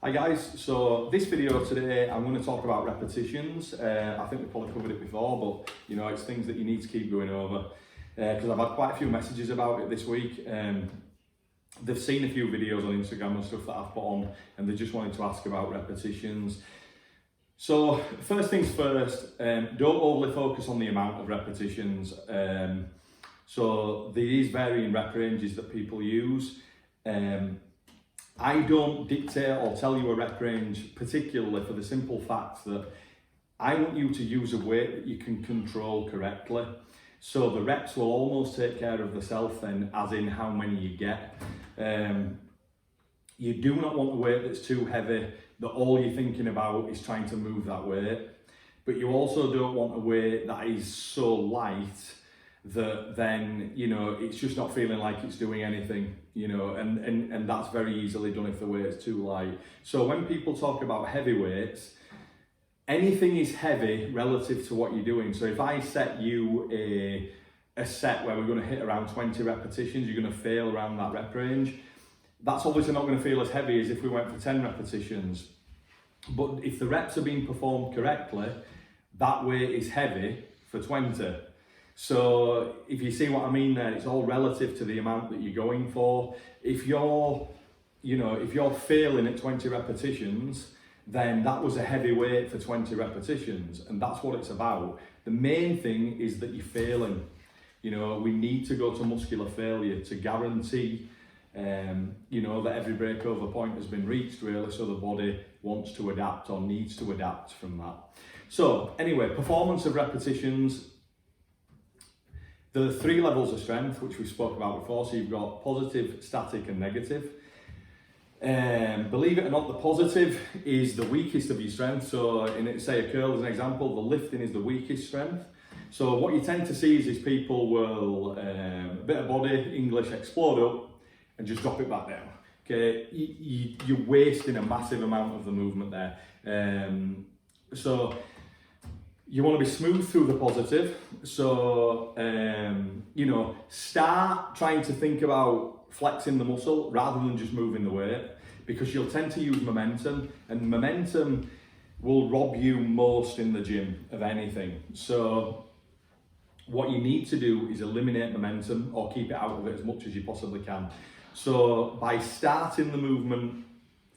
Hi guys, so this video today I'm going to talk about repetitions. I think we probably covered it before, but you know, it's things that you need to keep going over because I've had quite a few messages about it this week. They've seen a few videos on Instagram and stuff that I've put on and they just wanted to ask about repetitions. So first things first, don't overly focus on the amount of repetitions. So there is varying rep ranges that people use. I don't dictate or tell you a rep range, particularly for the simple fact that I want you to use a weight that you can control correctly. So the reps will almost take care of themselves then, as in how many you get. You do not want a weight that's too heavy, that all you're thinking about is trying to move that weight. But you also don't want a weight that is so light that then, you know, it's just not feeling like it's doing anything, you know, and that's very easily done if the weight is too light. So when people talk about heavy weights, anything is heavy relative to what you're doing. So if I set you a set where we're going to hit around 20 repetitions, you're going to fail around that rep range. That's obviously not going to feel as heavy as if we went for 10 repetitions. But if the reps are being performed correctly, that weight is heavy for 20. So if you see what I mean there, it's all relative to the amount that you're going for. If you're failing at 20 repetitions, then that was a heavy weight for 20 repetitions, and that's what it's about. The main thing is that you're failing. You know, we need to go to muscular failure to guarantee, that every breakover point has been reached, really, so the body wants to adapt or needs to adapt from that. So anyway, performance of repetitions. There are 3 levels of strength, which we spoke about before. So you've got positive, static and negative. Believe it or not, the positive is the weakest of your strength. So in, say, a curl as an example, the lifting is the weakest strength. So what you tend to see is people will, a bit of body, English, explode up and just drop it back down. Okay, you're wasting a massive amount of the movement there. So you want to be smooth through the positive. So, start trying to think about flexing the muscle rather than just moving the weight, because you'll tend to use momentum, and momentum will rob you most in the gym of anything. So what you need to do is eliminate momentum or keep it out of it as much as you possibly can. So by starting the movement,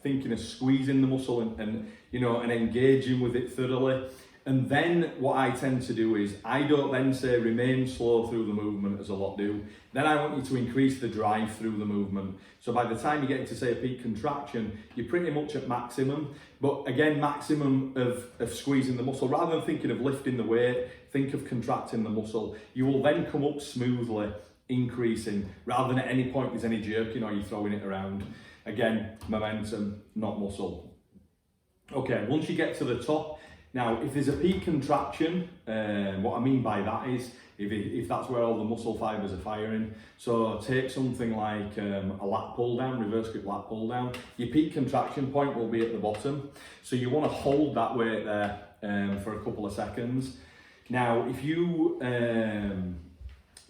thinking of squeezing the muscle and engaging with it thoroughly. And then what I tend to do is, I don't then say remain slow through the movement as a lot do. Then I want you to increase the drive through the movement. So by the time you get into, say, a peak contraction, you're pretty much at maximum. But again, maximum of squeezing the muscle. Rather than thinking of lifting the weight, think of contracting the muscle. You will then come up smoothly, increasing, rather than at any point there's any jerking or you're throwing it around. Again, momentum, not muscle. Okay, once you get to the top, now, if there's a peak contraction, what I mean by that is, if that's where all the muscle fibers are firing, so take something like a lat pull down, reverse grip lat pull down, your peak contraction point will be at the bottom. So you want to hold that weight there for a couple of seconds. Now, if you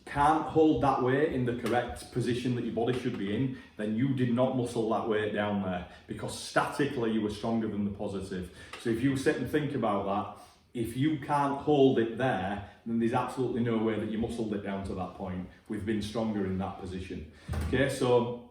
can't hold that weight in the correct position that your body should be in, then you did not muscle that weight down there, because statically you were stronger than the positive. So if you sit and think about that, if you can't hold it there, then there's absolutely no way that you muscled it down to that point. We've been stronger in that position. Okay, so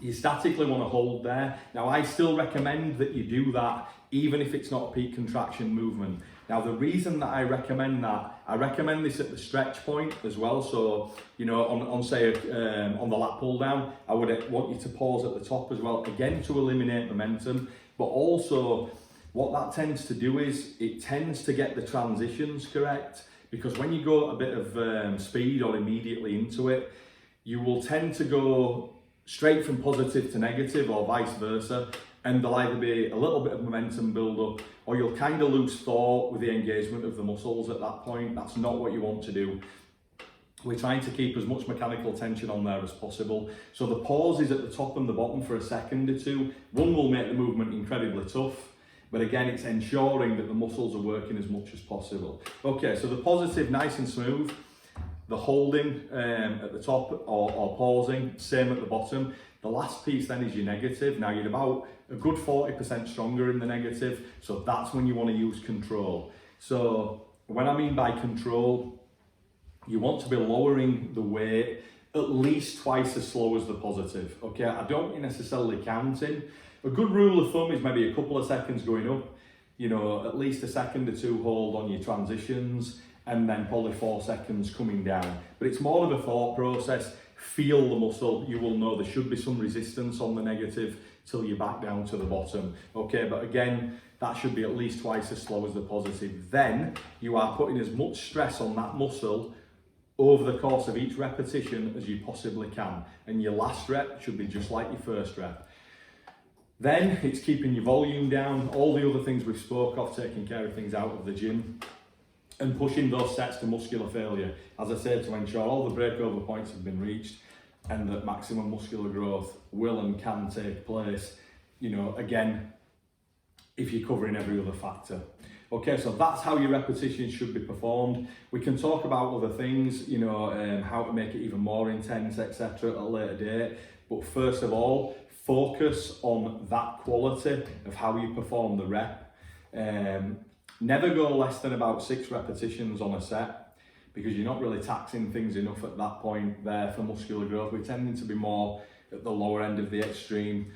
you statically want to hold there. Now, I still recommend that you do that even if it's not a peak contraction movement. Now, the reason that I recommend that, I recommend this at the stretch point as well. So, on the lat pull down, I would want you to pause at the top as well, again, to eliminate momentum. But also, what that tends to do is, it tends to get the transitions correct, because when you go a bit of speed or immediately into it, you will tend to go straight from positive to negative or vice versa, and there'll either be a little bit of momentum build up, or you'll kind of lose thought with the engagement of the muscles at that point. That's not what you want to do. We're trying to keep as much mechanical tension on there as possible. So the pauses at the top and the bottom for a second or two, one will make the movement incredibly tough, but again, it's ensuring that the muscles are working as much as possible. Okay, so the positive, nice and smooth. The holding at the top or pausing, same at the bottom. The last piece then is your negative. Now you're about a good 40% stronger in the negative, so that's when you want to use control. So when I mean by control, you want to be lowering the weight at least twice as slow as the positive. Okay, I don't mean necessarily counting. A good rule of thumb is maybe a couple of seconds going up, you know, at least a second or two hold on your transitions, and then probably 4 seconds coming down. But it's more of a thought process. Feel the muscle. You will know there should be some resistance on the negative till you're back down to the bottom. Okay, but again, that should be at least twice as slow as the positive. Then you are putting as much stress on that muscle over the course of each repetition as you possibly can. And your last rep should be just like your first rep. Then it's keeping your volume down, all the other things we've spoke of, taking care of things out of the gym, and pushing those sets to muscular failure. As I said, to ensure all the breakover points have been reached and that maximum muscular growth will and can take place, you know, again, if you're covering every other factor. Okay, so that's how your repetitions should be performed. We can talk about other things, you know, how to make it even more intense, etc. at a later date. But first of all, focus on that quality of how you perform the rep. Never go less than about 6 repetitions on a set, because you're not really taxing things enough at that point there for muscular growth. We're tending to be more at the lower end of the extreme,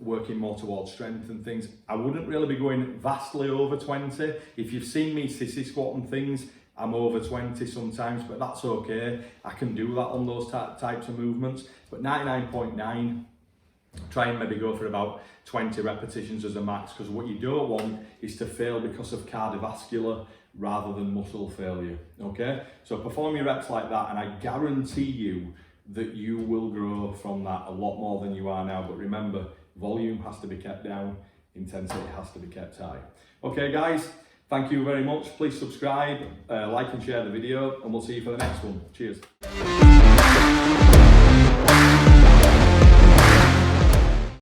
working more towards strength and things. I wouldn't really be going vastly over 20. If you've seen me sissy squat and things, I'm over 20 sometimes, but that's okay. I can do that on those types of movements. But 99.9, try and maybe go for about 20 repetitions as a max, because what you don't want is to fail because of cardiovascular rather than muscle failure. Okay, so perform your reps like that, and I guarantee you that you will grow from that a lot more than you are now. But remember, volume has to be kept down, intensity has to be kept high. Okay guys, thank you very much. Please subscribe, like and share the video, and we'll see you for the next one. Cheers.